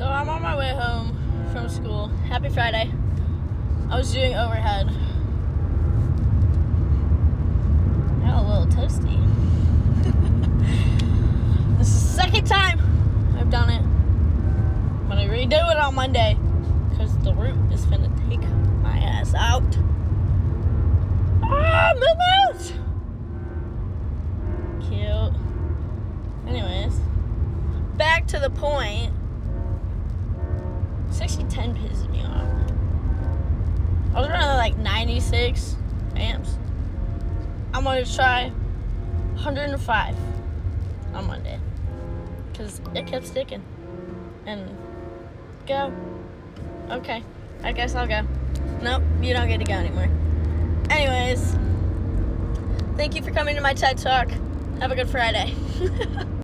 So I'm on my way home from school. Happy Friday. I was doing overhead. I got a little toasty. This is the second time I've done it. I'm gonna redo it on Monday because the root is finna take my ass out. Ah, move out! Cute. Anyways, back to the point. 6010 pisses me off. I was running like 96 amps. I'm gonna try 105 on Monday because it kept sticking. And go. Okay, I guess I'll go. Nope, you don't get to go anymore. Anyways, thank you for coming to my TED Talk. Have a good Friday.